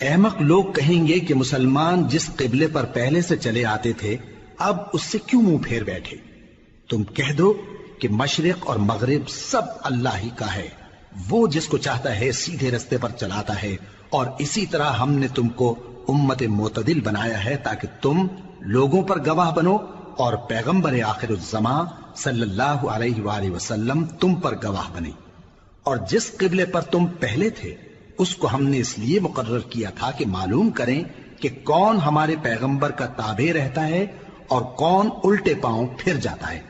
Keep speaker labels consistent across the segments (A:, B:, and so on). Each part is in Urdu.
A: احمق لوگ کہیں گے کہ مسلمان جس قبلے پر پہلے سے چلے آتے تھے اب اس سے کیوں منہ پھیر بیٹھے؟ تم کہہ دو کہ مشرق اور مغرب سب اللہ ہی کا ہے، وہ جس کو چاہتا ہے سیدھے رستے پر چلاتا ہے، اور اسی طرح ہم نے تم کو امت معتدل بنایا ہے تاکہ تم لوگوں پر گواہ بنو اور پیغمبر آخر الزمان صلی اللہ علیہ وآلہ وسلم تم پر گواہ بنے۔ اور جس قبلے پر تم پہلے تھے اس کو ہم نے اس لیے مقرر کیا تھا کہ معلوم کریں کہ کون ہمارے پیغمبر کا تابع رہتا ہے اور کون الٹے پاؤں پھر جاتا ہے۔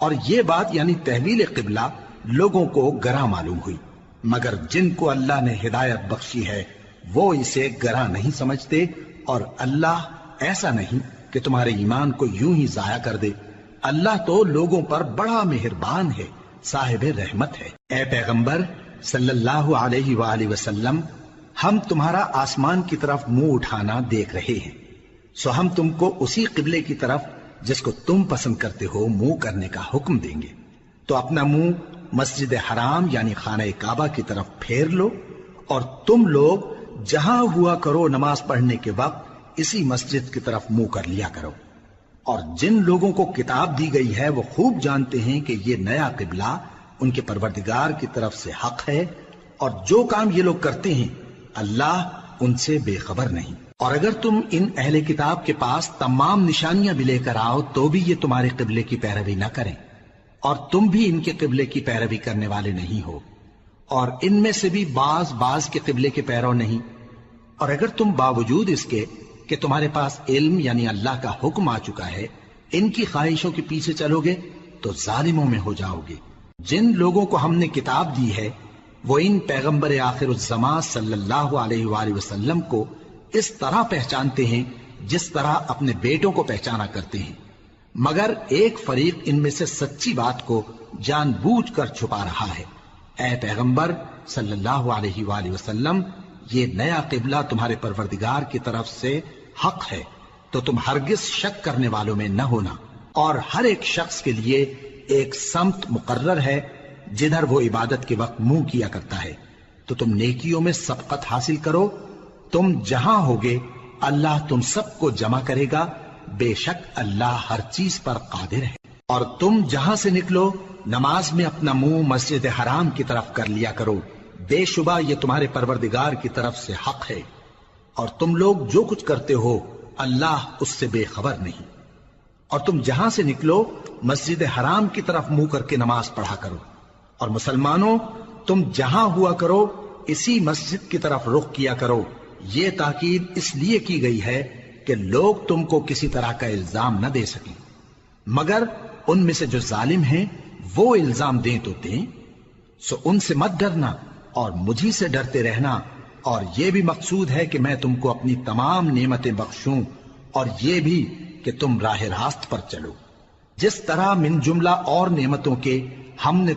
A: اور یہ بات یعنی تحویل قبلہ لوگوں کو گراں معلوم ہوئی، مگر جن کو اللہ نے ہدایت بخشی ہے وہ اسے گراں نہیں سمجھتے، اور اللہ ایسا نہیں کہ تمہارے ایمان کو یوں ہی ضائع کر دے۔ اللہ تو لوگوں پر بڑا مہربان ہے، صاحب رحمت ہے۔ اے پیغمبر صلی اللہ علیہ وآلہ وسلم، ہم تمہارا آسمان کی طرف منہ اٹھانا دیکھ رہے ہیں، سو ہم تم کو اسی قبلے کی طرف جس کو تم پسند کرتے ہو منہ کرنے کا حکم دیں گے۔ تو اپنا منہ مسجد حرام یعنی خانہ کعبہ کی طرف پھیر لو، اور تم لوگ جہاں ہوا کرو نماز پڑھنے کے وقت اسی مسجد کی طرف منہ کر لیا کرو۔ اور جن لوگوں کو کتاب دی گئی ہے وہ خوب جانتے ہیں کہ یہ نیا قبلہ ان کے پروردگار کی طرف سے حق ہے، اور جو کام یہ لوگ کرتے ہیں اللہ ان سے بے خبر نہیں۔ اور اگر تم ان اہل کتاب کے پاس تمام نشانیاں بھی لے کر آؤ تو بھی یہ تمہارے قبلے کی پیروی نہ کریں، اور تم بھی ان کے قبلے کی پیروی کرنے والے نہیں ہو، اور ان میں سے بھی بعض کے قبلے کے پیرو نہیں۔ اور اگر تم باوجود اس کے کہ تمہارے پاس علم یعنی اللہ کا حکم آ چکا ہے ان کی خواہشوں کے پیچھے چلو گے تو ظالموں میں ہو جاؤ گے۔ جن لوگوں کو ہم نے کتاب دی ہے وہ ان پیغمبر آخر الزمان صلی اللہ علیہ وآلہ وسلم کو اس طرح پہچانتے ہیں جس طرح اپنے بیٹوں کو پہچانا کرتے ہیں، مگر ایک فریق ان میں سے سچی بات کو جان بوجھ کر چھپا رہا ہے۔ اے پیغمبر صلی اللہ علیہ وآلہ وسلم، یہ نیا قبلہ تمہارے پروردگار کی طرف سے حق ہے، تو تم ہرگز شک کرنے والوں میں نہ ہونا، اور ہر ایک شخص کے لیے ایک سمت مقرر ہے جدھر وہ عبادت کے وقت منہ کیا کرتا ہے، تو تم نیکیوں میں سبقت حاصل کرو۔ تم جہاں ہوگے اللہ تم سب کو جمع کرے گا، بے شک اللہ ہر چیز پر قادر ہے۔ اور تم جہاں سے نکلو نماز میں اپنا منہ مسجد حرام کی طرف کر لیا کرو، بے شبہ یہ تمہارے پروردگار کی طرف سے حق ہے، اور تم لوگ جو کچھ کرتے ہو اللہ اس سے بے خبر نہیں۔ اور تم جہاں سے نکلو مسجد حرام کی طرف منہ کر کے نماز پڑھا کرو، اور مسلمانوں تم جہاں ہوا کرو اسی مسجد کی طرف رخ کیا کرو۔ یہ تاکید اس لیے کی گئی ہے کہ لوگ تم کو کسی طرح کا الزام نہ دے سکیں، مگر ان میں سے جو ظالم ہیں وہ الزام دیں تو دیں، سو ان سے مت ڈرنا اور مجھی سے ڈرتے رہنا، اور یہ بھی مقصود ہے کہ میں تم کو اپنی تمام نعمتیں بخشوں، اور یہ بھی کہ تم راہ راست پر چلو۔ جس طرح من جملہ اور نعمتوں کے ہم نے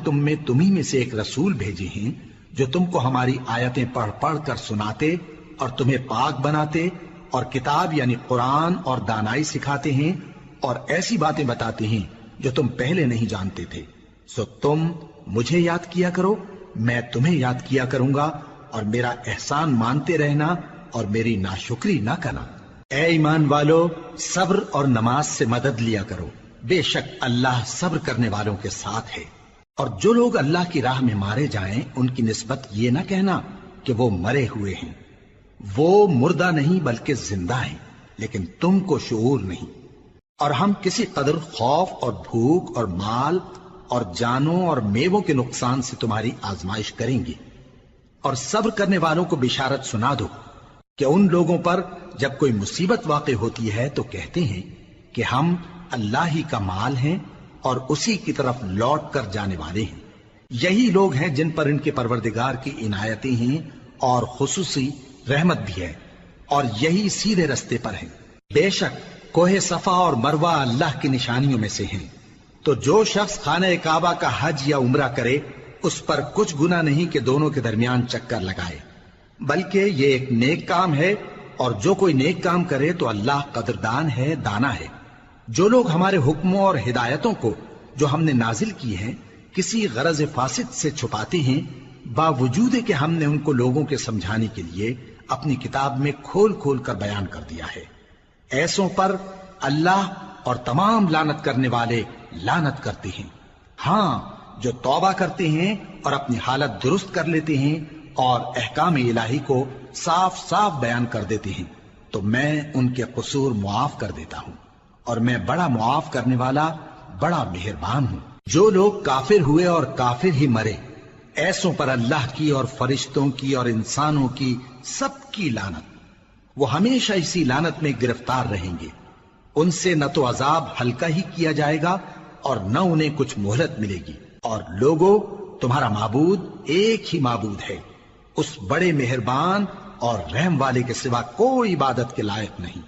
A: تمہیں میں سے ایک رسول بھیجے ہیں جو تم کو ہماری آیتیں پڑھ پڑھ کر سناتے اور تمہیں پاک بناتے، اور کتاب یعنی قرآن اور دانائی سکھاتے ہیں، اور ایسی باتیں بتاتے ہیں جو تم پہلے نہیں جانتے تھے، سو تم مجھے یاد کیا کرو، میں تمہیں یاد کیا کروں گا، اور میرا احسان مانتے رہنا اور میری ناشکری نہ کرنا۔ اے ایمان والو، صبر اور نماز سے مدد لیا کرو، بے شک اللہ صبر کرنے والوں کے ساتھ ہے۔ اور جو لوگ اللہ کی راہ میں مارے جائیں ان کی نسبت یہ نہ کہنا کہ وہ مرے ہوئے ہیں، وہ مردہ نہیں بلکہ زندہ ہیں، لیکن تم کو شعور نہیں۔ اور ہم کسی قدر خوف اور بھوک اور مال اور جانوں اور میووں کے نقصان سے تمہاری آزمائش کریں گے، اور صبر کرنے والوں کو بشارت سنا دو کہ ان لوگوں پر جب کوئی مصیبت واقع ہوتی ہے تو کہتے ہیں کہ ہم اللہ ہی کا مال ہیں اور اسی کی طرف لوٹ کر جانے والے ہیں۔ یہی لوگ ہیں جن پر ان کے پروردگار کی عنایتیں ہیں اور خصوصی رحمت بھی ہے، اور یہی سیدھے رستے پر ہیں۔ بے شک کوہ صفا اور مروہ اللہ کی نشانیوں میں سے ہیں، تو جو شخص خانہ کعبہ کا حج یا عمرہ کرے اس پر کچھ گناہ نہیں کہ دونوں کے درمیان چکر لگائے، بلکہ یہ ایک نیک کام ہے، اور جو کوئی نیک کام کرے تو اللہ قدردان ہے، دانا ہے۔ جو لوگ ہمارے حکموں اور ہدایتوں کو جو ہم نے نازل کی ہیں کسی غرض فاسد سے چھپاتے ہیں، باوجود کہ ہم نے ان کو لوگوں کے سمجھانے کے لیے اپنی کتاب میں کھول کھول کر بیان کر دیا ہے۔ ایسوں پر اللہ اور تمام لعنت کرنے والے لعنت کرتے ہیں۔ ہاں، جو توبہ کرتے ہیں اور اپنی حالت درست کر لیتے ہیں اور احکام الہی کو صاف صاف بیان کر دیتے ہیں تو میں ان کے قصور معاف کر دیتا ہوں، اور میں بڑا معاف کرنے والا، بڑا مہربان ہوں۔ جو لوگ کافر ہوئے اور کافر ہی مرے، ایسوں پر اللہ کی اور فرشتوں کی اور انسانوں کی سب کی لعنت، وہ ہمیشہ اسی لعنت میں گرفتار رہیں گے۔ ان سے نہ تو عذاب ہلکا ہی کیا جائے گا اور نہ انہیں کچھ مہلت ملے گی۔ اور لوگوں، تمہارا معبود ایک ہی معبود ہے، اس بڑے مہربان اور رحم والے کے سوا کوئی عبادت کے لائق نہیں۔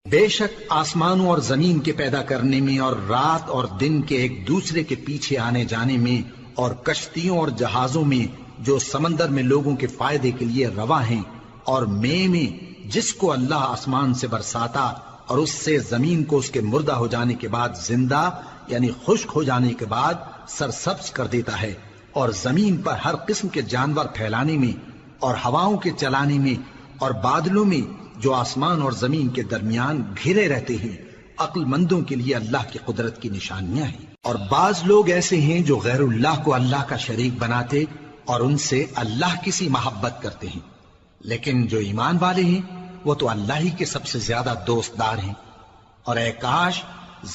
A: بے شک آسمانوں اور زمین کے پیدا کرنے میں اور رات اور دن کے ایک دوسرے کے پیچھے آنے جانے میں اور کشتیوں اور جہازوں میں جو سمندر میں لوگوں کے فائدے کے لیے رواں ہیں، اور میں جس کو اللہ آسمان سے برساتا اور اس سے زمین کو اس کے مردہ ہو جانے کے بعد زندہ یعنی خشک ہو جانے کے بعد سرسبز کر دیتا ہے، اور زمین پر ہر قسم کے جانور پھیلانے میں اور ہواؤں کے چلانے میں اور بادلوں میں جو آسمان اور زمین کے درمیان گھرے رہتے ہیں، عقل مندوں کے لیے اللہ کی قدرت کی نشانیاں ہیں۔ اور بعض لوگ ایسے ہیں جو غیر اللہ کو اللہ کا شریک بناتے اور ان سے اللہ کی سی محبت کرتے ہیں، لیکن جو ایمان والے ہیں وہ تو اللہ ہی کے سب سے زیادہ دوست دار ہیں۔ اور اے کاش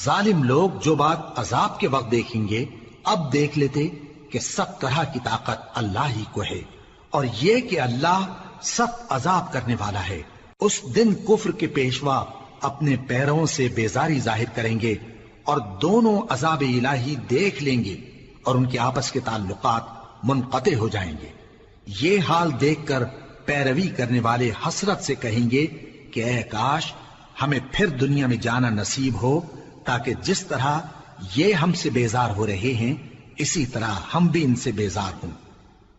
A: ظالم لوگ جو بات عذاب کے وقت دیکھیں گے اب دیکھ لیتے کہ سب طرح کی طاقت اللہ ہی کو ہے، اور یہ کہ اللہ سخت عذاب کرنے والا ہے۔ اس دن کفر کے پیشوا اپنے پیروں سے بیزاری ظاہر کریں گے اور دونوں عذاب الہی دیکھ لیں گے اور ان کے آپس کے تعلقات منقطع ہو جائیں گے۔ یہ حال دیکھ کر پیروی کرنے والے حسرت سے کہیں گے کہ اے کاش ہمیں پھر دنیا میں جانا نصیب ہو، تاکہ جس طرح یہ ہم سے بیزار ہو رہے ہیں اسی طرح ہم بھی ان سے بیزار ہوں۔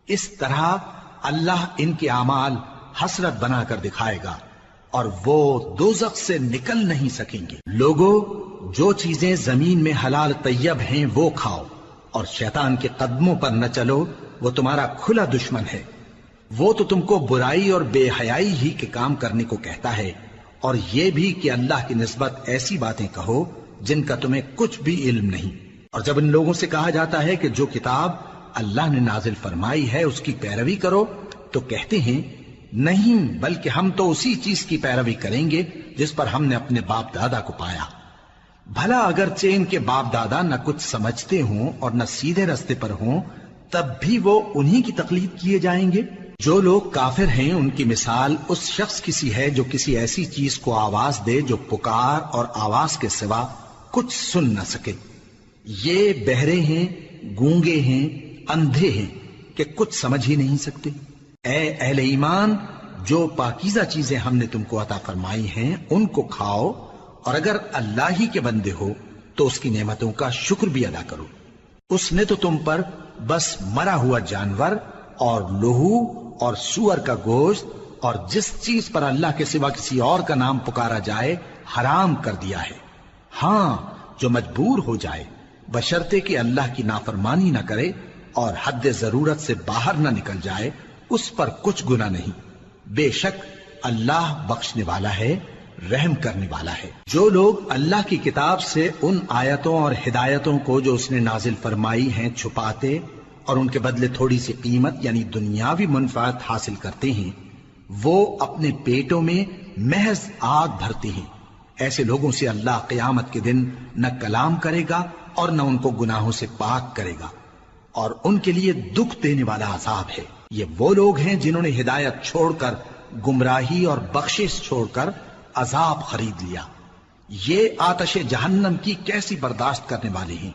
A: اس طرح اللہ ان کے اعمال حسرت بنا کر دکھائے گا اور وہ دوزخ سے نکل نہیں سکیں گے۔ لوگوں، جو چیزیں زمین میں حلال طیب ہیں وہ کھاؤ، اور شیطان کے قدموں پر نہ چلو، وہ تمہارا کھلا دشمن ہے۔ وہ تو تم کو برائی اور بے حیائی ہی کے کام کرنے کو کہتا ہے، اور یہ بھی کہ اللہ کی نسبت ایسی باتیں کہو جن کا تمہیں کچھ بھی علم نہیں۔ اور جب ان لوگوں سے کہا جاتا ہے کہ جو کتاب اللہ نے نازل فرمائی ہے اس کی پیروی کرو، تو کہتے ہیں نہیں، بلکہ ہم تو اسی چیز کی پیروی کریں گے جس پر ہم نے اپنے باپ دادا کو پایا۔ بھلا اگرچہ ان کے باپ دادا نہ کچھ سمجھتے ہوں اور نہ سیدھے رستے پر ہوں، تب بھی وہ انہی کی تقلید کیے جائیں گے۔ جو لوگ کافر ہیں ان کی مثال اس شخص کی سی ہے جو کسی ایسی چیز کو آواز دے جو پکار اور آواز کے سوا کچھ سن نہ سکے۔ یہ بہرے ہیں، گونگے ہیں، اندھے ہیں کہ کچھ سمجھ ہی نہیں سکتے۔ اے اہل ایمان، جو پاکیزہ چیزیں ہم نے تم کو عطا فرمائی ہیں ان کو کھاؤ، اور اگر اللہ ہی کے بندے ہو تو اس کی نعمتوں کا شکر بھی ادا کرو۔ اس نے تو تم پر بس مرا ہوا جانور اور لہو اور سور کا گوشت اور جس چیز پر اللہ کے سوا کسی اور کا نام پکارا جائے حرام کر دیا ہے۔ ہاں، جو مجبور ہو جائے بشرطے کہ اللہ کی نافرمانی نہ کرے اور حد ضرورت سے باہر نہ نکل جائے، اس پر کچھ گناہ نہیں۔ بے شک اللہ بخشنے والا ہے، رحم کرنے والا ہے۔ جو لوگ اللہ کی کتاب سے ان آیتوں اور ہدایتوں کو جو اس نے نازل فرمائی ہیں چھپاتے اور ان کے بدلے تھوڑی سی قیمت یعنی دنیاوی منفعت حاصل کرتے ہیں، وہ اپنے پیٹوں میں محض آگ بھرتے ہیں۔ ایسے لوگوں سے اللہ قیامت کے دن نہ کلام کرے گا اور نہ ان کو گناہوں سے پاک کرے گا، اور ان کے لیے دکھ دینے والا عذاب ہے۔ یہ وہ لوگ ہیں جنہوں نے ہدایت چھوڑ کر گمراہی اور بخشش چھوڑ کر عذاب خرید لیا۔ یہ آتش جہنم کی کیسی برداشت کرنے والے ہیں۔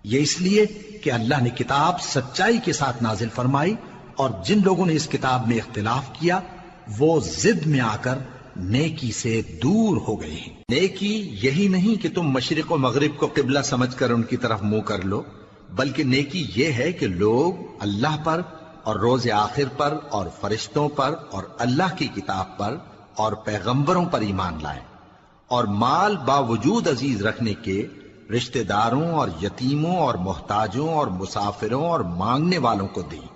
A: یہ اس لیے کہ اللہ نے کتاب سچائی کے ساتھ نازل فرمائی، اور جن لوگوں نے اس کتاب میں اختلاف کیا وہ ضد میں آ کر نیکی سے دور ہو گئے ہیں۔ نیکی یہی نہیں کہ تم مشرق و مغرب کو قبلہ سمجھ کر ان کی طرف منہ کر لو، بلکہ نیکی یہ ہے کہ لوگ اللہ پر اور روز آخر پر اور فرشتوں پر اور اللہ کی کتاب پر اور پیغمبروں پر ایمان لائیں، اور مال باوجود عزیز رکھنے کے رشتہ داروں اور یتیموں اور محتاجوں اور مسافروں اور مانگنے والوں کو دیں،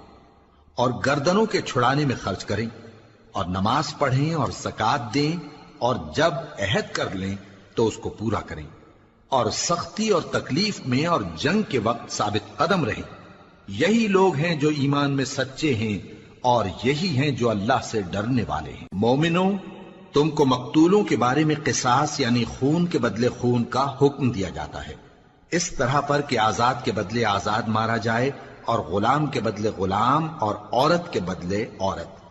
A: اور گردنوں کے چھڑانے میں خرچ کریں،
B: اور نماز پڑھیں اور زکات دیں، اور جب عہد کر لیں تو اس کو پورا کریں، اور سختی اور تکلیف میں اور جنگ کے وقت ثابت قدم رہیں۔ یہی لوگ ہیں جو ایمان میں سچے ہیں، اور یہی ہیں جو اللہ سے ڈرنے والے ہیں۔ مومنوں، تم کو مقتولوں کے بارے میں قصاص یعنی خون کے بدلے خون کا حکم دیا جاتا ہے، اس طرح پر کہ آزاد کے بدلے آزاد مارا جائے، اور غلام کے بدلے غلام، اور عورت کے بدلے عورت۔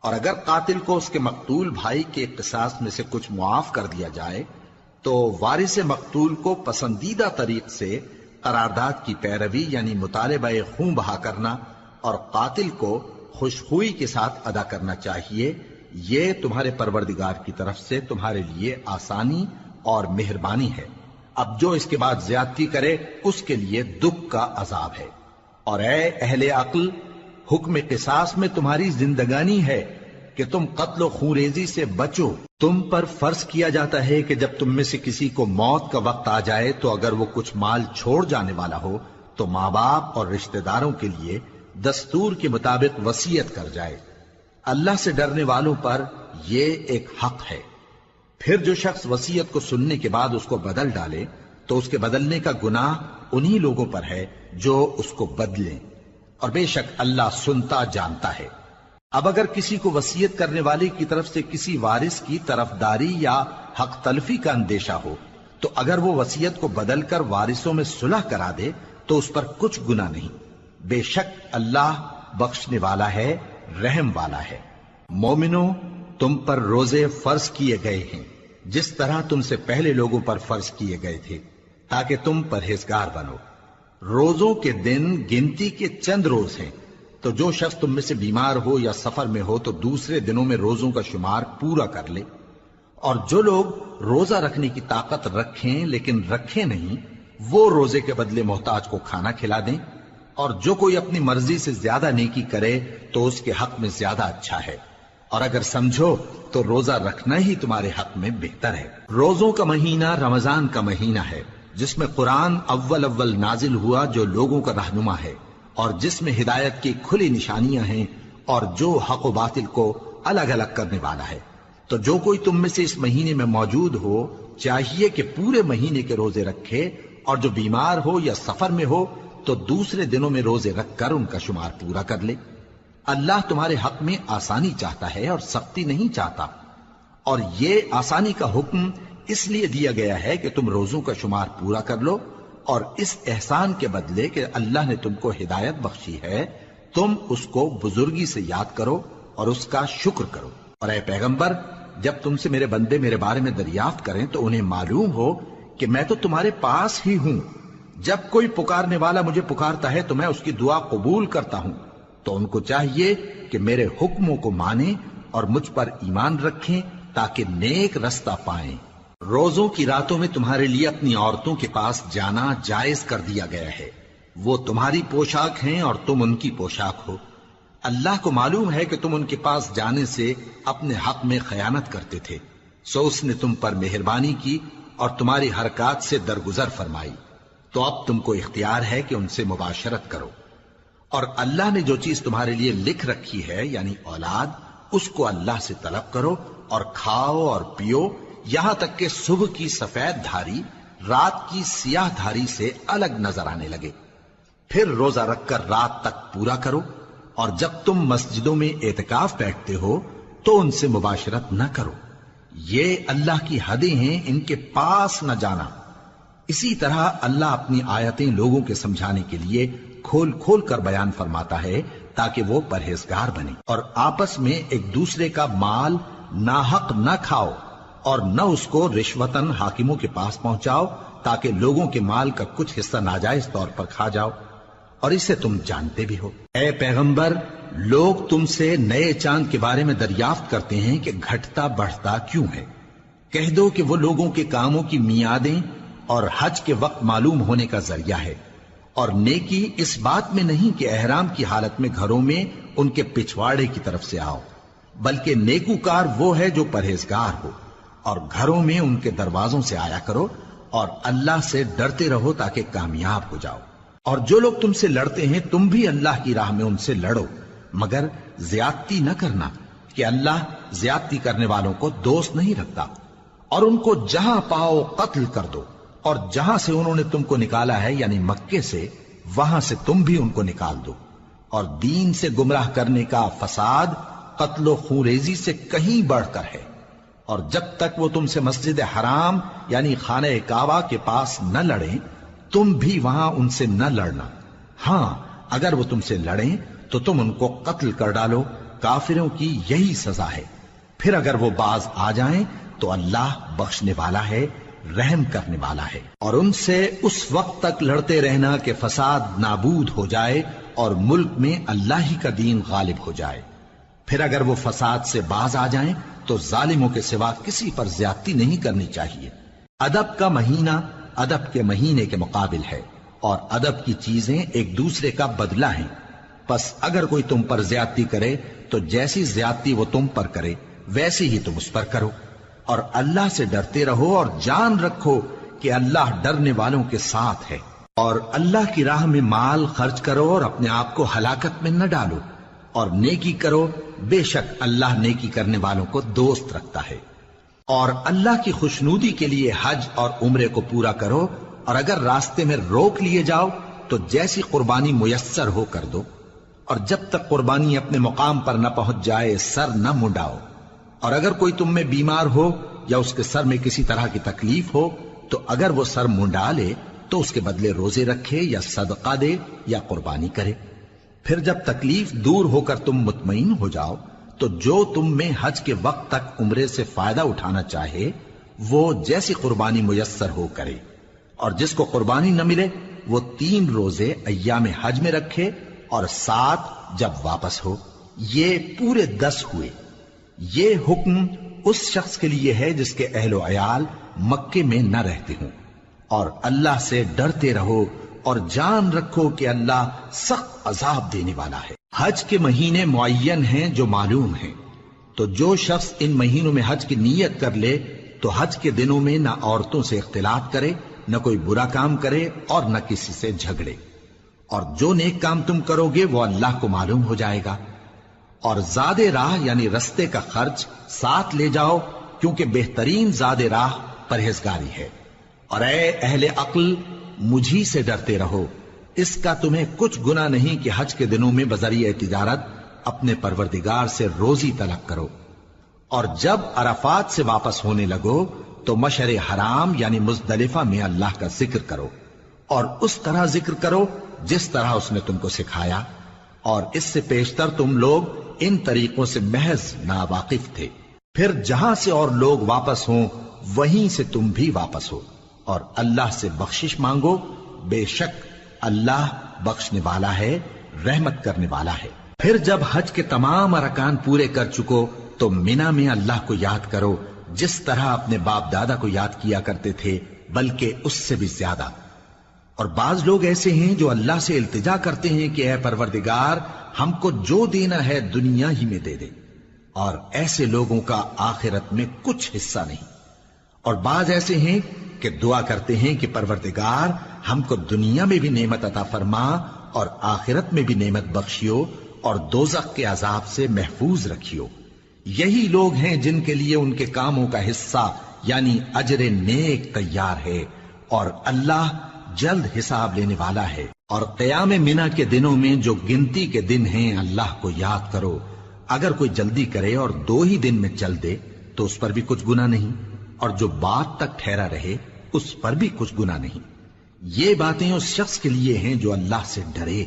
B: اور اگر قاتل کو اس کے مقتول بھائی کے قصاص میں سے کچھ معاف کر دیا جائے تو وارث مقتول کو پسندیدہ طریق سے قرارداد کی پیروی یعنی مطالبہ خون بہا کرنا اور قاتل کو خوشخوئی کے ساتھ ادا کرنا چاہیے۔ یہ تمہارے پروردگار کی طرف سے تمہارے لیے آسانی اور مہربانی ہے۔ اب جو اس کے بعد زیادتی کرے اس کے لیے دکھ کا عذاب ہے۔ اور اے اہل عقل، حکم قصاص میں تمہاری زندگانی ہے کہ تم قتل و خونریزی سے بچو۔ تم پر فرض کیا جاتا ہے کہ جب تم میں سے کسی کو موت کا وقت آ جائے تو اگر وہ کچھ مال چھوڑ جانے والا ہو تو ماں باپ اور رشتہ داروں کے لیے دستور کے مطابق وصیت کر جائے۔ اللہ سے ڈرنے والوں پر یہ ایک حق ہے۔ پھر جو شخص وصیت کو سننے کے بعد اس کو بدل ڈالے تو اس کے بدلنے کا گناہ انہی لوگوں پر ہے جو اس کو بدلیں، اور بے شک اللہ سنتا جانتا ہے۔ اب اگر کسی کو وصیت کرنے والے کی طرف سے کسی وارث کی طرفداری یا حق تلفی کا اندیشہ ہو تو اگر وہ وصیت کو بدل کر وارثوں میں صلح کرا دے تو اس پر کچھ گناہ نہیں، بے شک اللہ بخشنے والا ہے، رحم والا ہے۔ مومنوں، تم پر روزے فرض کیے گئے ہیں جس طرح تم سے پہلے لوگوں پر فرض کیے گئے تھے تاکہ تم پرہیزگار بنو۔ روزوں کے دن گنتی کے چند روز ہیں، تو جو شخص تم میں سے بیمار ہو یا سفر میں ہو تو دوسرے دنوں میں روزوں کا شمار پورا کر لے۔ اور جو لوگ روزہ رکھنے کی طاقت رکھیں لیکن رکھیں نہیں، وہ روزے کے بدلے محتاج کو کھانا کھلا دیں۔ اور جو کوئی اپنی مرضی سے زیادہ نیکی کرے تو اس کے حق میں زیادہ اچھا ہے، اور اگر سمجھو تو روزہ رکھنا ہی تمہارے حق میں بہتر ہے۔ روزوں کا مہینہ رمضان کا مہینہ ہے جس میں قرآن اول نازل ہوا، جو لوگوں کا رہنما ہے اور جس میں ہدایت کی کھلی نشانیاں ہیں، اور جو حق و باطل کو الگ الگ کرنے والا ہے۔ تو جو کوئی تم میں سے اس مہینے میں موجود ہو چاہیے کہ پورے مہینے کے روزے رکھے، اور جو بیمار ہو یا سفر میں ہو تو دوسرے دنوں میں روزے رکھ کر ان کا شمار پورا کر لے۔ اللہ تمہارے حق میں آسانی چاہتا ہے اور سختی نہیں چاہتا، اور یہ آسانی کا حکم اس لیے دیا گیا ہے کہ تم روزوں کا شمار پورا کر لو، اور اس احسان کے بدلے کہ اللہ نے تم کو ہدایت بخشی ہے تم اس کو بزرگی سے یاد کرو اور اس کا شکر کرو۔ اور اے پیغمبر، جب تم سے میرے بندے میرے بارے میں دریافت کریں تو انہیں معلوم ہو کہ میں تو تمہارے پاس ہی ہوں۔ جب کوئی پکارنے والا مجھے پکارتا ہے تو میں اس کی دعا قبول کرتا ہوں، تو ان کو چاہیے کہ میرے حکموں کو مانیں اور مجھ پر ایمان رکھیں تاکہ نیک رستہ پائیں۔ روزوں کی راتوں میں تمہارے لیے اپنی عورتوں کے پاس جانا جائز کر دیا گیا ہے، وہ تمہاری پوشاک ہیں اور تم ان کی پوشاک ہو۔ اللہ کو معلوم ہے کہ تم ان کے پاس جانے سے اپنے حق میں خیانت کرتے تھے، سو اس نے تم پر مہربانی کی اور تمہاری حرکات سے درگزر فرمائی، تو اب تم کو اختیار ہے کہ ان سے مباشرت کرو۔ اور اللہ نے جو چیز تمہارے لیے لکھ رکھی ہے یعنی اولاد، اس کو اللہ سے طلب کرو اور کھاؤ اور پیو یہاں تک کہ صبح کی سفید دھاری رات کی سیاہ دھاری سے الگ نظر آنے لگے، پھر روزہ رکھ کر رات تک پورا کرو۔ اور جب تم مسجدوں میں اعتکاف بیٹھتے ہو تو ان سے مباشرت نہ کرو، یہ اللہ کی حدیں ہیں، ان کے پاس نہ جانا۔ اسی طرح اللہ اپنی آیتیں لوگوں کے سمجھانے کے لیے کھول کھول کر بیان فرماتا ہے تاکہ وہ پرہیزگار بنے۔ اور آپس میں ایک دوسرے کا مال ناحق نہ کھاؤ، اور نہ اس کو رشوتاً حاکموں کے پاس پہنچاؤ تاکہ لوگوں کے مال کا کچھ حصہ ناجائز طور پر کھا جاؤ، اور اسے تم جانتے بھی ہو۔ اے پیغمبر، لوگ تم سے نئے چاند کے بارے میں دریافت کرتے ہیں کہ گھٹتا بڑھتا کیوں ہے۔ کہہ دو کہ وہ لوگوں کے کاموں کی میعادیں اور حج کے وقت معلوم ہونے کا ذریعہ ہے، اور نیکی اس بات میں نہیں کہ احرام کی حالت میں گھروں میں ان کے پچھواڑے کی طرف سے آؤ، بلکہ نیکوکار وہ ہے جو پرہیزگار ہو، اور گھروں میں ان کے دروازوں سے آیا کرو، اور اللہ سے ڈرتے رہو تاکہ کامیاب ہو جاؤ۔ اور جو لوگ تم سے لڑتے ہیں تم بھی اللہ کی راہ میں ان سے لڑو، مگر زیادتی نہ کرنا، کہ اللہ زیادتی کرنے والوں کو دوست نہیں رکھتا، اور ان کو جہاں پاؤ قتل کر دو، اور جہاں سے انہوں نے تم کو نکالا ہے یعنی مکے سے، وہاں سے تم بھی ان کو نکال دو۔ اور دین سے گمراہ کرنے کا فساد قتل و خونریزی سے کہیں بڑھ کر ہے، اور جب تک وہ تم سے مسجد حرام یعنی خانہ کعبہ کے پاس نہ لڑیں تم بھی وہاں ان سے نہ لڑنا۔ ہاں اگر وہ تم سے لڑیں تو تم ان کو قتل کر ڈالو، کافروں کی یہی سزا ہے۔ پھر اگر وہ باز آ جائیں تو اللہ بخشنے والا ہے، رحم کرنے والا ہے۔ اور ان سے اس وقت تک لڑتے رہنا کہ فساد نابود ہو جائے اور ملک میں اللہ ہی کا دین غالب ہو جائے۔ پھر اگر وہ فساد سے باز آ جائیں تو ظالموں کے سوا کسی پر زیادتی نہیں کرنی چاہیے۔ ادب کا مہینہ ادب کے مہینے کے مقابل ہے، اور ادب کی چیزیں ایک دوسرے کا بدلہ ہیں۔ پس اگر کوئی تم پر زیادتی کرے تو جیسی زیادتی وہ تم پر کرے ویسی ہی تم اس پر کرو، اور اللہ سے ڈرتے رہو اور جان رکھو کہ اللہ ڈرنے والوں کے ساتھ ہے۔ اور اللہ کی راہ میں مال خرچ کرو اور اپنے آپ کو ہلاکت میں نہ ڈالو، اور نیکی کرو، بے شک اللہ نیکی کرنے والوں کو دوست رکھتا ہے۔ اور اللہ کی خوشنودی کے لیے حج اور عمرے کو پورا کرو، اور اگر راستے میں روک لیے جاؤ تو جیسی قربانی میسر ہو کر دو، اور جب تک قربانی اپنے مقام پر نہ پہنچ جائے سر نہ منڈاؤ۔ اور اگر کوئی تم میں بیمار ہو یا اس کے سر میں کسی طرح کی تکلیف ہو تو اگر وہ سر منڈا لے تو اس کے بدلے روزے رکھے یا صدقہ دے یا قربانی کرے۔ پھر جب تکلیف دور ہو کر تم مطمئن ہو جاؤ تو جو تم میں حج کے وقت تک عمرے سے فائدہ اٹھانا چاہے وہ جیسی قربانی میسر ہو کرے، اور جس کو قربانی نہ ملے وہ 3 روزے ایام حج میں رکھے اور 7 جب واپس ہو، یہ پورے 10 ہوئے۔ یہ حکم اس شخص کے لیے ہے جس کے اہل و عیال مکے میں نہ رہتے ہوں۔ اور اللہ سے ڈرتے رہو اور جان رکھو کہ اللہ سخت عذاب دینے والا ہے۔ حج کے مہینے معین ہیں جو معلوم ہیں، تو جو شخص ان مہینوں میں حج کی نیت کر لے تو حج کے دنوں میں نہ عورتوں سے اختلاط کرے، نہ کوئی برا کام کرے اور نہ کسی سے جھگڑے۔ اور جو نیک کام تم کرو گے وہ اللہ کو معلوم ہو جائے گا۔ اور زاد راہ یعنی رستے کا خرچ ساتھ لے جاؤ، کیونکہ بہترین زاد راہ پرہیزگاری ہے۔ اور اے اہل عقل مجھی سے ڈرتے رہو، اس کا تمہیں کچھ گناہ نہیں کہ حج کے دنوں میں بذریعہ تجارت اپنے پروردگار سے روزی طلب کرو۔ اور جب عرفات سے واپس ہونے لگو تو مشعر حرام یعنی مزدلفہ میں اللہ کا ذکر کرو، اور اس طرح ذکر کرو جس طرح اس نے تم کو سکھایا، اور اس سے پیشتر تم لوگ ان طریقوں سے محض ناواقف تھے۔ پھر جہاں سے اور لوگ واپس ہوں وہیں سے تم بھی واپس ہو، اور اللہ سے بخشش مانگو، بے شک اللہ بخشنے والا ہے، رحمت کرنے والا ہے۔ پھر جب حج کے تمام ارکان پورے کر چکو تو مینا میں اللہ کو یاد کرو جس طرح اپنے باپ دادا کو یاد کیا کرتے تھے، بلکہ اس سے بھی زیادہ۔ اور بعض لوگ ایسے ہیں جو اللہ سے التجا کرتے ہیں کہ اے پروردگار ہم کو جو دینا ہے دنیا ہی میں دے دے، اور ایسے لوگوں کا آخرت میں کچھ حصہ نہیں۔ اور بعض ایسے ہیں کہ دعا کرتے ہیں کہ پروردگار ہم کو دنیا میں بھی نعمت عطا فرما اور آخرت میں بھی نعمت بخشیو اور دوزخ کے عذاب سے محفوظ رکھیو۔ یہی لوگ ہیں جن کے لیے ان کے کاموں کا حصہ یعنی اجر نیک تیار ہے، اور اللہ جلد حساب لینے والا ہے۔ اور قیام منا کے دنوں میں جو گنتی کے دن ہیں اللہ کو یاد کرو، اگر کوئی جلدی کرے اور 2 ہی دن میں چل دے تو اس پر بھی کچھ گناہ نہیں، اور جو بات تک ٹھہرا رہے اس پر بھی کچھ گناہ نہیں۔ یہ باتیں اس شخص کے لیے ہیں جو اللہ سے ڈرے،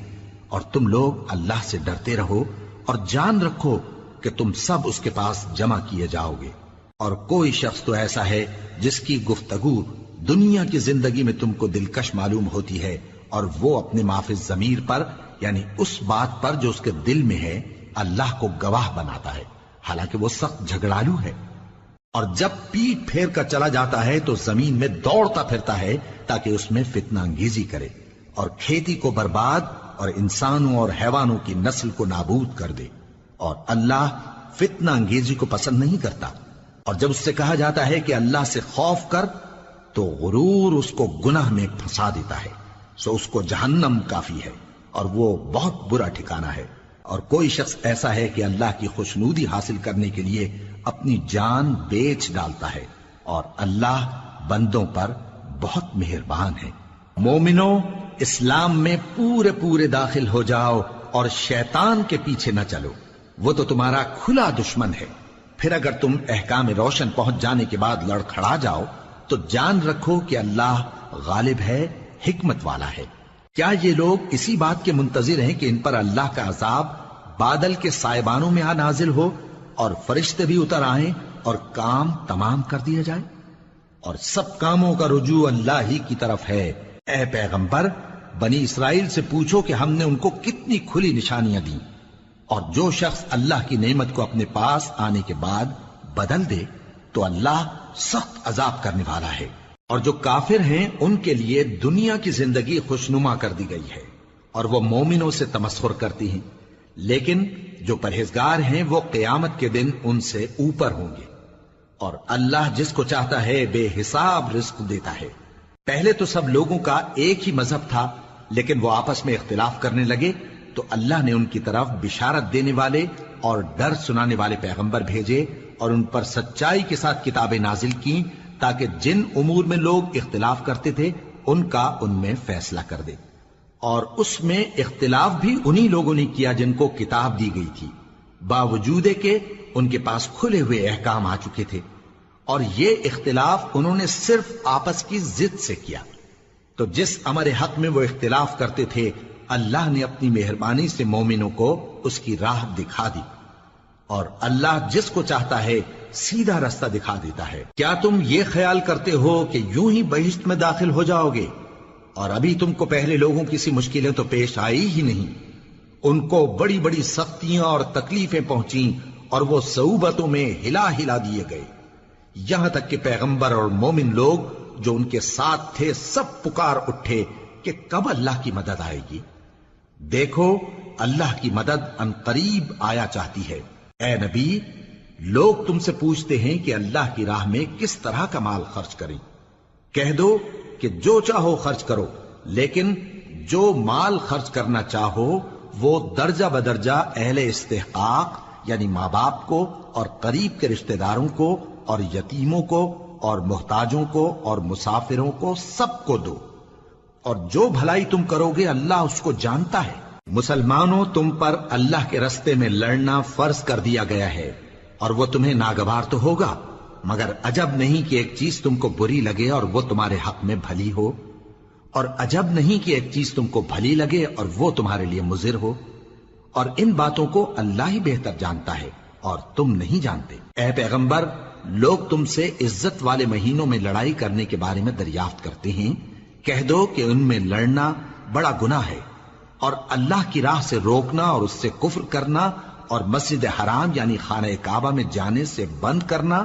B: اور تم لوگ اللہ سے ڈرتے رہو اور جان رکھو کہ تم سب اس کے پاس جمع کیے جاؤ گے۔ اور کوئی شخص تو ایسا ہے جس کی گفتگو دنیا کی زندگی میں تم کو دلکش معلوم ہوتی ہے، اور وہ اپنے معافی ضمیر پر یعنی اس بات پر جو اس کے دل میں ہے اللہ کو گواہ بناتا ہے، حالانکہ وہ سخت جھگڑالو ہے۔ اور جب پیٹ پھیر کر چلا جاتا ہے تو زمین میں دوڑتا پھرتا ہے تاکہ اس میں فتنہ انگیزی کرے اور کھیتی کو برباد اور انسانوں اور حیوانوں کی نسل کو نابود کر دے، اور اللہ فتنہ انگیزی کو پسند نہیں کرتا۔ اور جب اس سے کہا جاتا ہے کہ اللہ سے خوف کر تو غرور اس کو گناہ میں پھنسا دیتا ہے، سو اس کو جہنم کافی ہے اور وہ بہت برا ٹھکانہ ہے۔
A: اور کوئی شخص ایسا ہے کہ اللہ کی خوشنودی حاصل کرنے کے لیے اپنی جان بیچ ڈالتا ہے، اور اللہ بندوں پر بہت مہربان ہے۔ مومنو، اسلام میں پورے پورے داخل ہو جاؤ اور شیطان کے پیچھے نہ چلو، وہ تو تمہارا کھلا دشمن ہے۔ پھر اگر تم احکام روشن پہنچ جانے کے بعد لڑکھڑا جاؤ تو جان رکھو کہ اللہ غالب ہے، حکمت والا ہے۔ کیا یہ لوگ اسی بات کے منتظر ہیں کہ ان پر اللہ کا عذاب بادل کے سائبانوں میں نازل ہو اور فرشتے بھی اتر آئیں اور کام تمام کر دیا جائے؟ اور سب کاموں کا رجوع اللہ ہی کی طرف ہے۔ اے پیغمبر، بنی اسرائیل سے پوچھو کہ ہم نے ان کو کتنی کھلی نشانیاں دیں، اور جو شخص اللہ کی نعمت کو اپنے پاس آنے کے بعد بدل دے تو اللہ سخت عذاب کرنے والا ہے۔ اور جو کافر ہیں ان کے لیے دنیا کی زندگی خوشنما کر دی گئی ہے، اور وہ مومنوں سے تمسخر کرتی ہیں، لیکن جو پرہیزگار ہیں وہ قیامت کے دن ان سے اوپر ہوں گے۔ اور اللہ جس کو چاہتا ہے بے حساب رزق دیتا ہے۔ پہلے تو سب لوگوں کا ایک ہی مذہب تھا، لیکن وہ آپس میں اختلاف کرنے لگے تو اللہ نے ان کی طرف بشارت دینے والے اور ڈر سنانے والے پیغمبر بھیجے، اور ان پر سچائی کے ساتھ کتابیں نازل کی، تاکہ جن امور میں لوگ اختلاف کرتے تھے ان کا ان میں فیصلہ کر دے۔ اور اس میں اختلاف بھی انہی لوگوں نے کیا جن کو کتاب دی گئی تھی، باوجود کہ ان کے پاس کھلے ہوئے احکام آ چکے تھے، اور یہ اختلاف انہوں نے صرف آپس کی ضد سے کیا۔ تو جس امر حق میں وہ اختلاف کرتے تھے اللہ نے اپنی مہربانی سے مومنوں کو اس کی راہ دکھا دی، اور اللہ جس کو چاہتا ہے سیدھا رستہ دکھا دیتا ہے۔ کیا تم یہ خیال کرتے ہو کہ یوں ہی بہشت میں داخل ہو جاؤ گے، اور ابھی تم کو پہلے لوگوں کی سی مشکلیں تو پیش آئی ہی نہیں؟ ان کو بڑی بڑی سختیاں اور تکلیفیں پہنچیں، اور وہ صعوبتوں میں ہلا ہلا دیے گئے، یہاں تک کہ پیغمبر اور مومن لوگ جو ان کے ساتھ تھے سب پکار اٹھے کہ کب اللہ کی مدد آئے گی۔ دیکھو اللہ کی مدد ان قریب آیا چاہتی ہے۔ اے نبی، لوگ تم سے پوچھتے ہیں کہ اللہ کی راہ میں کس طرح کا مال خرچ کریں۔ کہہ دو کہ جو چاہو خرچ کرو، لیکن جو مال خرچ کرنا چاہو وہ درجہ بدرجہ اہل استحقاق یعنی ماں باپ کو اور قریب کے رشتہ داروں کو اور یتیموں کو اور محتاجوں کو اور مسافروں کو سب کو دو، اور جو بھلائی تم کرو گے اللہ اس کو جانتا ہے۔ مسلمانوں، تم پر اللہ کے رستے میں لڑنا فرض کر دیا گیا ہے، اور وہ تمہیں ناگوار تو ہوگا، مگر عجب نہیں کہ ایک چیز تم کو بری لگے اور وہ تمہارے حق میں بھلی ہو، اور عجب نہیں کہ ایک چیز تم کو بھلی لگے اور وہ تمہارے لیے مضر ہو، اور ان باتوں کو اللہ ہی بہتر جانتا ہے اور تم نہیں جانتے۔ اے پیغمبر، لوگ تم سے عزت والے مہینوں میں لڑائی کرنے کے بارے میں دریافت کرتے ہیں، کہہ دو کہ ان میں لڑنا بڑا گناہ ہے، اور اللہ کی راہ سے روکنا اور اس سے کفر کرنا اور مسجد حرام یعنی خانہ کعبہ میں جانے سے بند کرنا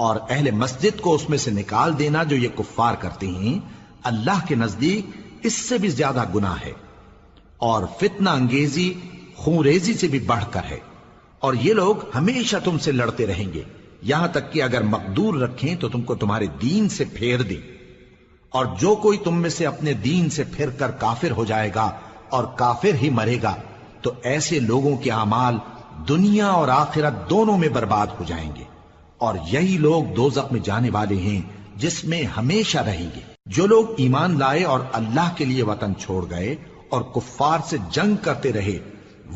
A: اور اہل مسجد کو اس میں سے نکال دینا جو یہ کفار کرتے ہیں، اللہ کے نزدیک اس سے بھی زیادہ گناہ ہے، اور فتنہ انگیزی خونریزی سے بھی بڑھ کر ہے۔ اور یہ لوگ ہمیشہ تم سے لڑتے رہیں گے، یہاں تک کہ اگر مقدور رکھیں تو تم کو تمہارے دین سے پھیر دیں، اور جو کوئی تم میں سے اپنے دین سے پھر کر کافر ہو جائے گا اور کافر ہی مرے گا تو ایسے لوگوں کے اعمال دنیا اور آخرت دونوں میں برباد ہو جائیں گے، اور یہی لوگ دوزخ میں جانے والے ہیں جس میں ہمیشہ رہیں گے۔ جو لوگ ایمان لائے اور اللہ کے لیے وطن چھوڑ گئے اور کفار سے جنگ کرتے رہے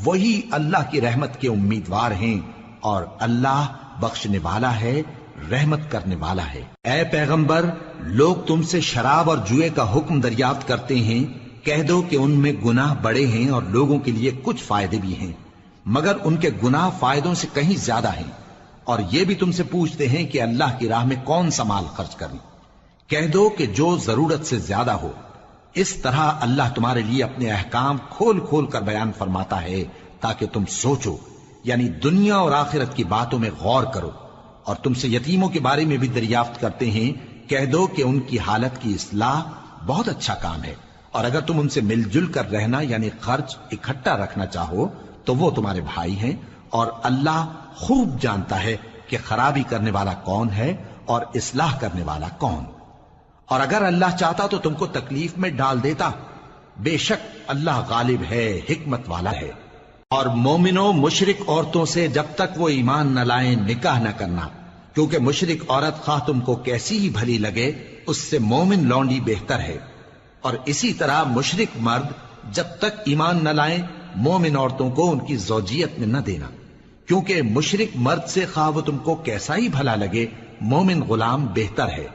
A: وہی اللہ کی رحمت کے امیدوار ہیں، اور اللہ بخشنے والا ہے، رحمت کرنے والا ہے۔ اے پیغمبر، لوگ تم سے شراب اور جوئے کا حکم دریافت کرتے ہیں، کہہ دو کہ ان میں گناہ بڑے ہیں اور لوگوں کے لیے کچھ فائدے بھی ہیں، مگر ان کے گناہ فائدوں سے کہیں زیادہ ہیں۔ اور یہ بھی تم سے پوچھتے ہیں کہ اللہ کی راہ میں کون سا مال خرچ کریں، کہہ دو کہ جو ضرورت سے زیادہ ہو۔ اس طرح اللہ تمہارے لیے اپنے احکام کھول کھول کر بیان فرماتا ہے تاکہ تم سوچو، یعنی دنیا اور آخرت کی باتوں میں غور کرو۔ اور تم سے یتیموں کے بارے میں بھی دریافت کرتے ہیں، کہہ دو کہ ان کی حالت کی اصلاح بہت اچھا کام ہے، اور اگر تم ان سے مل جل کر رہنا یعنی خرچ اکٹھا رکھنا چاہو تو وہ تمہارے بھائی ہیں، اور اللہ خوب جانتا ہے کہ خرابی کرنے والا کون ہے اور اصلاح کرنے والا کون۔ اور اگر اللہ چاہتا تو تم کو تکلیف میں ڈال دیتا، بے شک اللہ غالب ہے، حکمت والا ہے۔
B: اور مومنوں مشرک عورتوں سے جب تک وہ ایمان نہ لائیں نکاح نہ کرنا، کیونکہ مشرک عورت خواہ تم کو کیسی ہی بھلی لگے اس سے مومن لونڈی بہتر ہے۔ اور اسی طرح مشرک مرد جب تک ایمان نہ لائیں مومن عورتوں کو ان کی زوجیت میں نہ دینا، کیونکہ مشرک مرد سے خواہ وہ تم کو کیسا ہی بھلا لگے مومن غلام بہتر ہے۔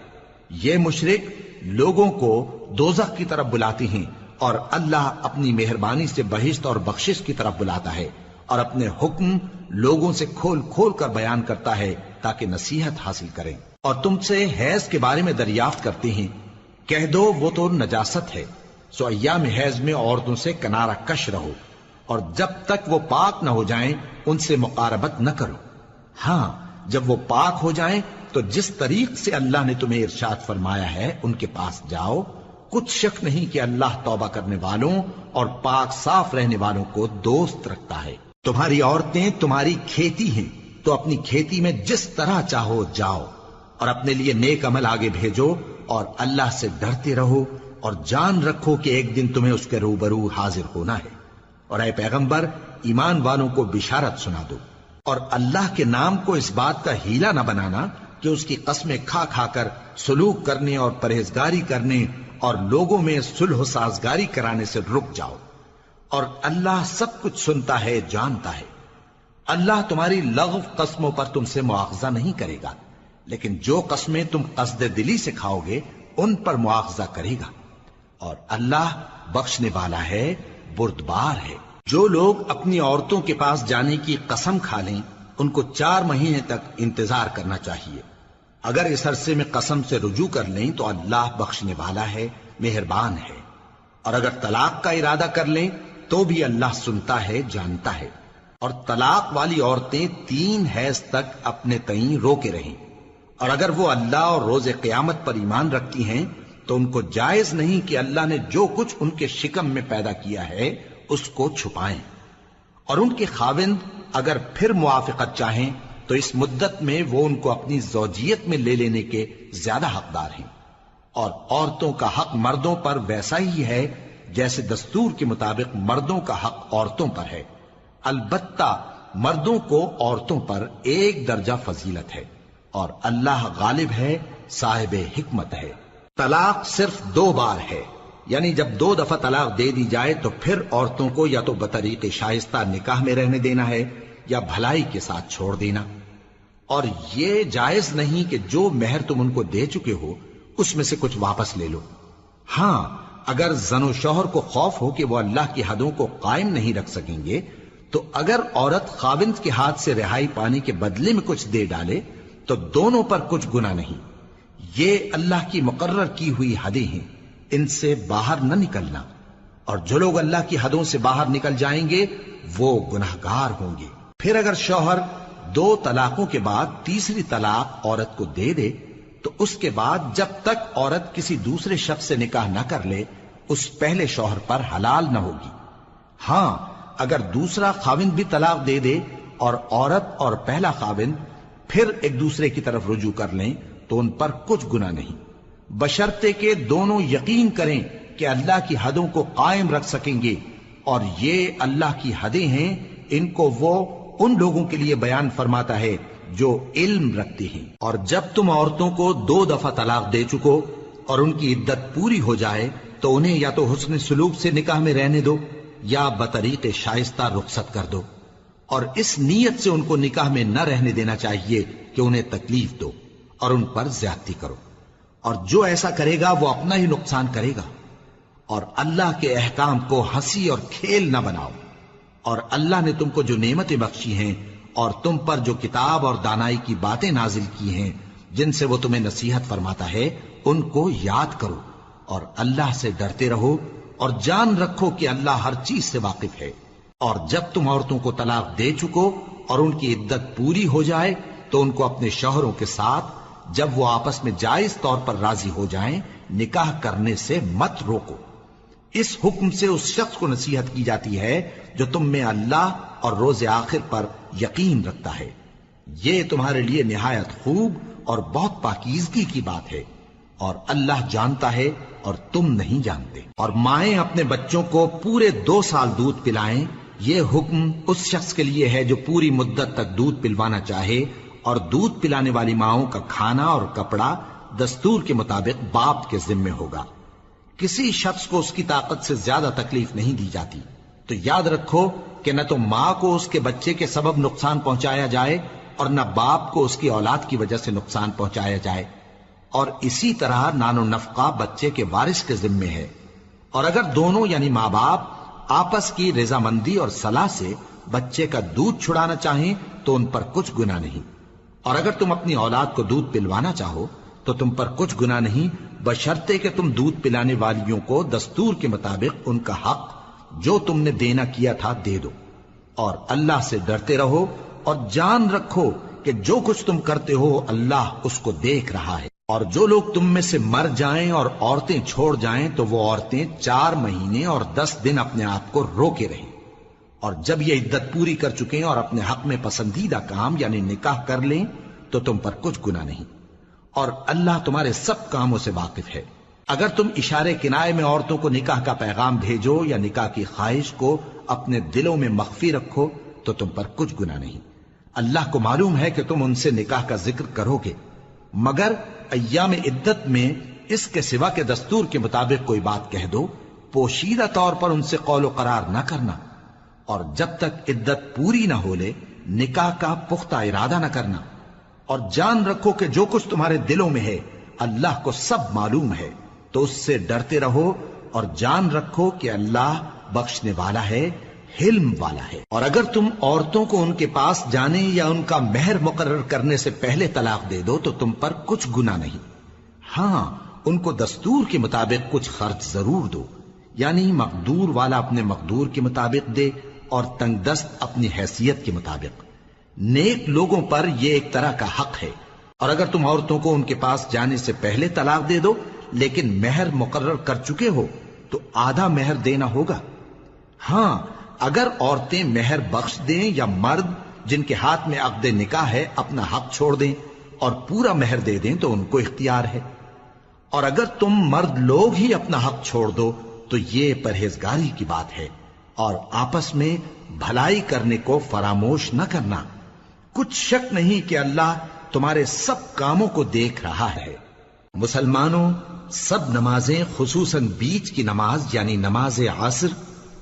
B: یہ مشرک لوگوں کو دوزخ کی طرف بلاتی ہیں، اور اللہ اپنی مہربانی سے بہشت اور بخشش کی طرف بلاتا ہے، اور اپنے حکم لوگوں سے کھول کھول کر بیان کرتا ہے تاکہ نصیحت حاصل کریں۔ اور تم سے حیض کے بارے میں دریافت کرتے ہیں، کہہ دو وہ تو نجاست ہے، سو ایام حیض میں عورتوں سے کنارہ کش رہو، اور جب تک وہ پاک نہ ہو جائیں ان سے مقاربت نہ کرو۔ ہاں جب وہ پاک ہو جائیں تو جس طریق سے اللہ نے تمہیں ارشاد فرمایا ہے ان کے پاس جاؤ، کچھ شک نہیں کہ اللہ توبہ کرنے والوں اور پاک صاف رہنے والوں کو دوست رکھتا ہے۔ تمہاری عورتیں تمہاری کھیتی ہیں، تو اپنی کھیتی میں جس طرح چاہو جاؤ، اور اپنے لیے نیک عمل آگے بھیجو، اور اللہ سے ڈرتے رہو، اور جان رکھو کہ ایک دن تمہیں اس کے روبرو حاضر ہونا ہے۔ اور اے پیغمبر ایمان والوں کو بشارت سنا دو، اور اللہ کے نام کو اس بات کا ہیلا نہ بنانا کہ اس کی قسمیں کھا کھا کر سلوک کرنے اور پرہیزگاری کرنے اور لوگوں میں صلح و سازگاری کرانے سے رک جاؤ، اور اللہ سب کچھ سنتا ہے جانتا ہے۔ اللہ تمہاری لغو قسموں پر تم سے مواخذہ نہیں کرے گا، لیکن جو قسمیں تم قصد دلی سے کھاؤ گے ان پر مواخذہ کرے گا، اور اللہ بخشنے والا ہے بردبار ہے۔ جو لوگ اپنی عورتوں کے پاس جانے کی قسم کھا لیں ان کو 4 مہینے تک انتظار کرنا چاہیے۔ اگر اس عرصے میں قسم سے رجوع کر لیں تو اللہ بخشنے والا ہے، مہربان ہے، اور اگر طلاق کا ارادہ کر لیں تو بھی اللہ سنتا ہے جانتا ہے۔ اور طلاق والی عورتیں 3 حیض تک اپنے تئیں روکے رہیں، اور اگر وہ اللہ اور روز قیامت پر ایمان رکھتی ہیں تو ان کو جائز نہیں کہ اللہ نے جو کچھ ان کے شکم میں پیدا کیا ہے اس کو چھپائیں۔ اور ان کے خاوند اگر پھر موافقت چاہیں تو اس مدت میں وہ ان کو اپنی زوجیت میں لے لینے کے زیادہ حقدار ہیں۔ اور عورتوں کا حق مردوں پر ویسا ہی ہے جیسے دستور کے مطابق مردوں کا حق عورتوں پر ہے، البتہ مردوں کو عورتوں پر 1 درجہ فضیلت ہے، اور اللہ غالب ہے، صاحب حکمت ہے۔ طلاق صرف 2 بار ہے، یعنی جب 2 دفعہ طلاق دے دی جائے تو پھر عورتوں کو یا تو بطریق شائستہ نکاح میں رہنے دینا ہے یا بھلائی کے ساتھ چھوڑ دینا۔ اور یہ جائز نہیں کہ جو مہر تم ان کو دے چکے ہو اس میں سے کچھ واپس لے لو۔ ہاں اگر زن و شوہر کو خوف ہو کہ وہ اللہ کی حدوں کو قائم نہیں رکھ سکیں گے تو اگر عورت خاوند کے ہاتھ سے رہائی پانے کے بدلے میں کچھ دے ڈالے تو دونوں پر کچھ گناہ نہیں۔ یہ اللہ کی مقرر کی ہوئی حدیں ہیں، ان سے باہر نہ نکلنا، اور جو لوگ اللہ کی حدوں سے باہر نکل جائیں گے وہ گناہگار ہوں گے۔ پھر اگر شوہر 2 طلاقوں کے بعد تیسری طلاق عورت کو دے دے تو اس کے بعد جب تک عورت کسی دوسرے شخص سے نکاح نہ کر لے اس پہلے شوہر پر حلال نہ ہوگی۔ ہاں اگر دوسرا خاوند بھی طلاق دے دے اور عورت اور پہلا خاوند پھر ایک دوسرے کی طرف رجوع کر لیں تو ان پر کچھ گناہ نہیں، بشرطے کہ دونوں یقین کریں کہ اللہ کی حدوں کو قائم رکھ سکیں گے، اور یہ اللہ کی حدیں ہیں، ان کو وہ ان لوگوں کے لیے بیان فرماتا ہے جو علم رکھتے ہیں۔ اور جب تم عورتوں کو 2 دفعہ طلاق دے چکو اور ان کی عدت پوری ہو جائے تو انہیں یا تو حسن سلوک سے نکاح میں رہنے دو یا بطریق شائستہ رخصت کر دو، اور اس نیت سے ان کو نکاح میں نہ رہنے دینا چاہیے کہ انہیں تکلیف دو اور ان پر زیادتی کرو، اور جو ایسا کرے گا وہ اپنا ہی نقصان کرے گا۔ اور اللہ کے احکام کو ہنسی اور کھیل نہ بناؤ، اور اللہ نے تم کو جو نعمتیں بخشی ہیں اور تم پر جو کتاب اور دانائی کی باتیں نازل کی ہیں جن سے وہ تمہیں نصیحت فرماتا ہے ان کو یاد کرو، اور اللہ سے ڈرتے رہو، اور جان رکھو کہ اللہ ہر چیز سے واقف ہے۔ اور جب تم عورتوں کو طلاق دے چکو اور ان کی عدت پوری ہو جائے تو ان کو اپنے شوہروں کے ساتھ جب وہ آپس میں جائز طور پر راضی ہو جائیں نکاح کرنے سے مت روکو۔ اس حکم سے اس شخص کو نصیحت کی جاتی ہے جو تم میں اللہ اور روز آخر پر یقین رکھتا ہے۔ یہ تمہارے لیے نہایت خوب اور بہت پاکیزگی کی بات ہے، اور اللہ جانتا ہے اور تم نہیں جانتے۔ اور مائیں اپنے بچوں کو پورے 2 سال دودھ پلائیں یہ حکم اس شخص کے لیے ہے جو پوری مدت تک دودھ پلوانا چاہے، اور دودھ پلانے والی ماؤں کا کھانا اور کپڑا دستور کے مطابق باپ کے ذمے ہوگا۔ کسی شخص کو اس کی طاقت سے زیادہ تکلیف نہیں دی جاتی، تو یاد رکھو کہ نہ تو ماں کو اس کے بچے کے سبب نقصان پہنچایا جائے اور نہ باپ کو اس کی اولاد کی وجہ سے نقصان پہنچایا جائے، اور اسی طرح نان و نفقہ بچے کے وارث کے ذمے ہے۔ اور اگر دونوں یعنی ماں باپ آپس کی رضامندی اور صلاح سے بچے کا دودھ چھڑانا چاہیں تو ان پر کچھ گناہ نہیں، اور اگر تم اپنی اولاد کو دودھ پلوانا چاہو تو تم پر کچھ گناہ نہیں، بشرطے کہ تم دودھ پلانے والیوں کو دستور کے مطابق ان کا حق جو تم نے دینا کیا تھا دے دو، اور اللہ سے ڈرتے رہو اور جان رکھو کہ جو کچھ تم کرتے ہو اللہ اس کو دیکھ رہا ہے۔ اور جو لوگ تم میں سے مر جائیں اور عورتیں چھوڑ جائیں تو وہ عورتیں 4 مہینے اور 10 دن اپنے آپ کو روکے رہیں، اور جب یہ عدت پوری کر چکیں اور اپنے حق میں پسندیدہ کام یعنی نکاح کر لیں تو تم پر کچھ گناہ نہیں، اور اللہ تمہارے سب کاموں سے واقف ہے۔ اگر تم اشارے کنائے میں عورتوں کو نکاح کا پیغام بھیجو یا نکاح کی خواہش کو اپنے دلوں میں مخفی رکھو تو تم پر کچھ گناہ نہیں۔ اللہ کو معلوم ہے کہ تم ان سے نکاح کا ذکر کرو گے، مگر ایام عدت میں اس کے سوا کے دستور کے مطابق کوئی بات کہہ دو، پوشیدہ طور پر ان سے قول و قرار نہ کرنا، اور جب تک عدت پوری نہ ہو لے نکاح کا پختہ ارادہ نہ کرنا، اور جان رکھو کہ جو کچھ تمہارے دلوں میں ہے اللہ کو سب معلوم ہے، تو اس سے ڈرتے رہو اور جان رکھو کہ اللہ بخشنے والا ہے، حلم والا ہے۔ اور اگر تم عورتوں کو ان کے پاس جانے یا ان کا مہر مقرر کرنے سے پہلے طلاق دے دو تو تم پر کچھ گناہ نہیں، ہاں ان کو دستور کے مطابق کچھ خرچ ضرور دو، یعنی مقدور والا اپنے مقدور کے مطابق دے اور تنگ دست اپنی حیثیت کے مطابق۔ نیک لوگوں پر یہ ایک طرح کا حق ہے۔ اور اگر تم عورتوں کو ان کے پاس جانے سے پہلے طلاق دے دو لیکن مہر مقرر کر چکے ہو تو آدھا مہر دینا ہوگا۔ ہاں اگر عورتیں مہر بخش دیں یا مرد جن کے ہاتھ میں عقد نکاح ہے اپنا حق چھوڑ دیں اور پورا مہر دے دیں تو ان کو اختیار ہے، اور اگر تم مرد لوگ ہی اپنا حق چھوڑ دو تو یہ پرہیزگاری کی بات ہے، اور آپس میں بھلائی کرنے کو فراموش نہ کرنا۔ کچھ شک نہیں کہ اللہ تمہارے سب کاموں کو دیکھ رہا ہے۔ مسلمانوں، سب نمازیں خصوصاً بیچ کی نماز یعنی نماز عصر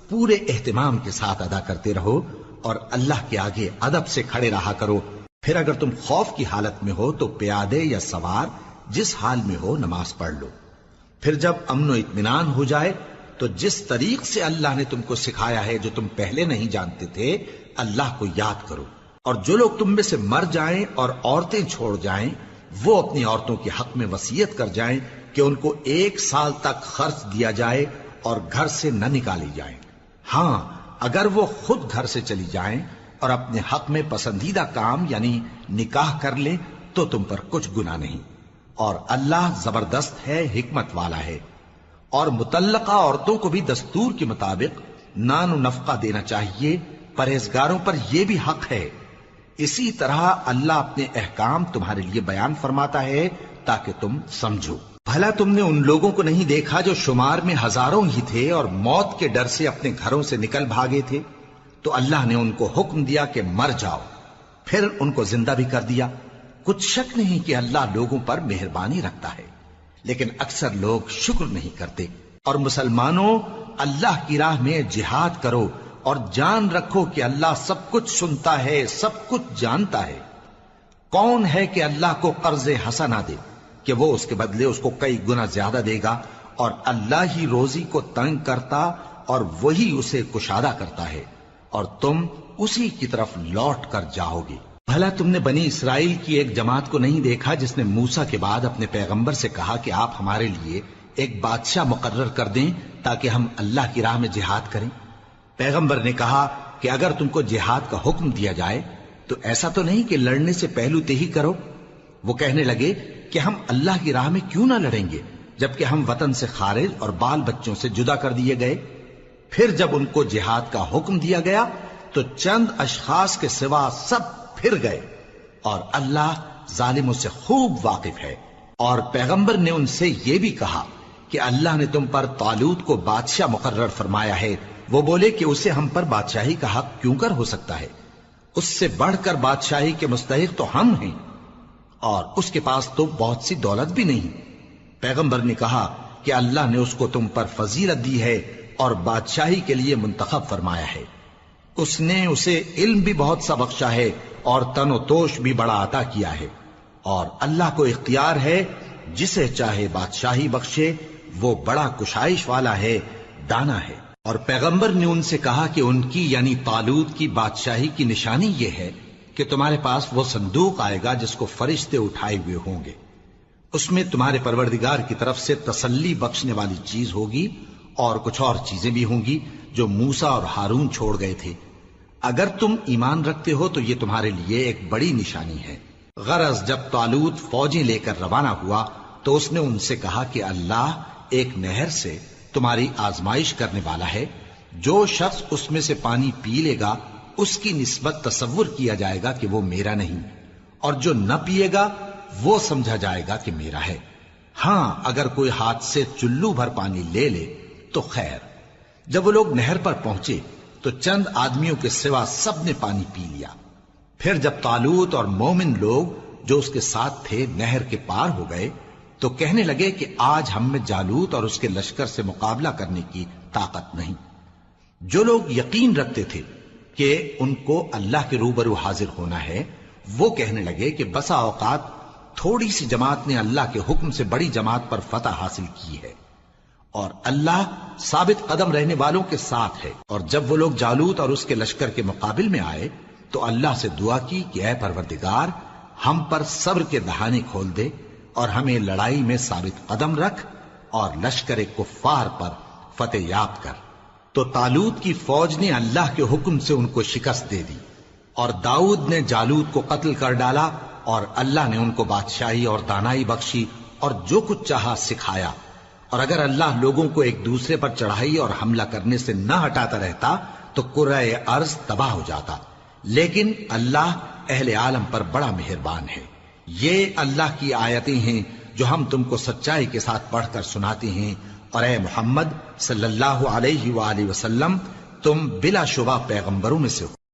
B: پورے اہتمام کے ساتھ ادا کرتے رہو اور اللہ کے آگے ادب سے کھڑے رہا کرو۔ پھر اگر تم خوف کی حالت میں ہو تو پیادے یا سوار جس حال میں ہو نماز پڑھ لو۔ پھر جب امن و اطمینان ہو جائے تو جس طریق سے اللہ نے تم کو سکھایا ہے جو تم پہلے نہیں جانتے تھے اللہ کو یاد کرو۔ اور جو لوگ تم میں سے مر جائیں اور عورتیں چھوڑ جائیں وہ اپنی عورتوں کے حق میں وصیت کر جائیں کہ ان کو 1 سال تک خرچ دیا جائے اور گھر سے نہ نکالی جائیں۔ ہاں اگر وہ خود گھر سے چلی جائیں اور اپنے حق میں پسندیدہ کام یعنی نکاح کر لیں تو تم پر کچھ گناہ نہیں، اور اللہ زبردست ہے، حکمت والا ہے۔ اور مطلقہ عورتوں کو بھی دستور کے مطابق نان و نفقہ دینا چاہیے، پرہیزگاروں پر یہ بھی حق ہے۔ اسی طرح اللہ اپنے احکام تمہارے لیے بیان فرماتا ہے تاکہ تم سمجھو۔ بھلا تم نے ان لوگوں کو نہیں دیکھا جو شمار میں ہزاروں ہی تھے اور موت کے ڈر سے اپنے گھروں سے نکل بھاگے تھے؟ تو اللہ نے ان کو حکم دیا کہ مر جاؤ، پھر ان کو زندہ بھی کر دیا۔ کچھ شک نہیں کہ اللہ لوگوں پر مہربانی رکھتا ہے، لیکن اکثر لوگ شکر نہیں کرتے۔ اور مسلمانوں، اللہ کی راہ میں جہاد کرو اور جان رکھو کہ اللہ سب کچھ سنتا ہے، سب کچھ جانتا ہے۔ کون ہے کہ اللہ کو قرض حسنہ دے کہ وہ اس کے بدلے اس کو کئی گنا زیادہ دے گا، اور اللہ ہی روزی کو تنگ کرتا اور وہی اسے کشادہ کرتا ہے، اور تم اسی کی طرف لوٹ کر جاؤ گے۔ بھلا تم نے بنی اسرائیل کی ایک جماعت کو نہیں دیکھا جس نے موسیٰ کے بعد اپنے پیغمبر سے کہا کہ آپ ہمارے لیے ایک بادشاہ مقرر کر دیں تاکہ ہم اللہ کی راہ میں جہاد کریں؟ پیغمبر نے کہا کہ اگر تم کو جہاد کا حکم دیا جائے تو ایسا تو نہیں کہ لڑنے سے پہلو تہی کرو۔ وہ کہنے لگے کہ ہم اللہ کی راہ میں کیوں نہ لڑیں گے جبکہ ہم وطن سے خارج اور بال بچوں سے جدا کر دیے گئے۔ پھر جب ان کو جہاد کا حکم دیا گیا تو چند اشخاص کے سوا سب پھر گئے، اور اللہ ظالموں سے خوب واقف ہے۔ اور پیغمبر نے ان سے یہ بھی کہا کہ اللہ نے تم پر طالوت کو بادشاہ مقرر فرمایا ہے وہ بولے کہ اسے ہم پر بادشاہی کا حق کیوں کر ہو سکتا ہے؟ اس سے بڑھ کر بادشاہی کے مستحق تو ہم ہیں، اور اس کے پاس تو بہت سی دولت بھی نہیں۔ پیغمبر نے کہا کہ اللہ نے اس کو تم پر فضیلت دی ہے اور بادشاہی کے لیے منتخب فرمایا ہے۔ اس نے اسے علم بھی بہت سا بخشا ہے اور تن و توش بھی بڑا عطا کیا ہے، اور اللہ کو اختیار ہے جسے چاہے بادشاہی بخشے، وہ بڑا کشائش والا ہے، دانا ہے۔ اور پیغمبر نے ان سے کہا کہ ان کی یعنی طالوت کی بادشاہی کی نشانی یہ ہے کہ تمہارے پاس وہ صندوق آئے گا جس کو فرشتے اٹھائے ہوئے ہوں گے، اس میں تمہارے پروردگار کی طرف سے تسلی بخشنے والی چیز ہوگی اور کچھ اور چیزیں بھی ہوں گی جو موسیٰ اور ہارون چھوڑ گئے تھے۔ اگر تم ایمان رکھتے ہو تو یہ تمہارے لیے ایک بڑی نشانی ہے۔ غرض جب طالوت فوجیں لے کر روانہ ہوا تو اس نے ان سے کہا کہ اللہ ایک نہر سے تمہاری آزمائش کرنے والا ہے، جو شخص اس میں سے پانی پی لے گا اس کی نسبت تصور کیا جائے گا کہ وہ میرا نہیں، اور جو نہ پیے گا وہ سمجھا جائے گا کہ میرا ہے۔ ہاں اگر کوئی ہاتھ سے چلو بھر پانی لے لے تو خیر۔ جب وہ لوگ نہر پر پہنچے تو چند آدمیوں کے سوا سب نے پانی پی لیا۔ پھر جب طالوت اور مومن لوگ جو اس کے ساتھ تھے نہر کے پار ہو گئے تو کہنے لگے کہ آج ہم میں جالوت اور اس کے لشکر سے مقابلہ کرنے کی طاقت نہیں۔ جو لوگ یقین رکھتے تھے کہ ان کو اللہ کے روبرو حاضر ہونا ہے، وہ کہنے لگے کہ بسا اوقات تھوڑی سی جماعت نے اللہ کے حکم سے بڑی جماعت پر فتح حاصل کی ہے، اور اللہ ثابت قدم رہنے والوں کے ساتھ ہے۔ اور جب وہ لوگ جالوت اور اس کے لشکر کے مقابل میں آئے تو اللہ سے دعا کی کہ اے پروردگار، ہم پر صبر کے دہانے کھول دے اور ہمیں لڑائی میں ثابت قدم رکھ اور لشکر کفار پر فتح یاب کر۔ تو طالوت کی فوج نے اللہ کے حکم سے ان کو شکست دے دی، اور داؤد نے جالوت کو قتل کر ڈالا، اور اللہ نے ان کو بادشاہی اور دانائی بخشی اور جو کچھ چاہا سکھایا۔ اور اگر اللہ لوگوں کو ایک دوسرے پر چڑھائی اور حملہ کرنے سے نہ ہٹاتا رہتا تو کرۂ ارض تباہ ہو جاتا، لیکن اللہ اہل عالم پر بڑا مہربان ہے۔ یہ اللہ کی آیتیں ہیں جو ہم تم کو سچائی کے ساتھ پڑھ کر سناتے ہیں، اور اے محمد صلی اللہ علیہ وآلہ وسلم تم بلا شبہ پیغمبروں میں سے ہو۔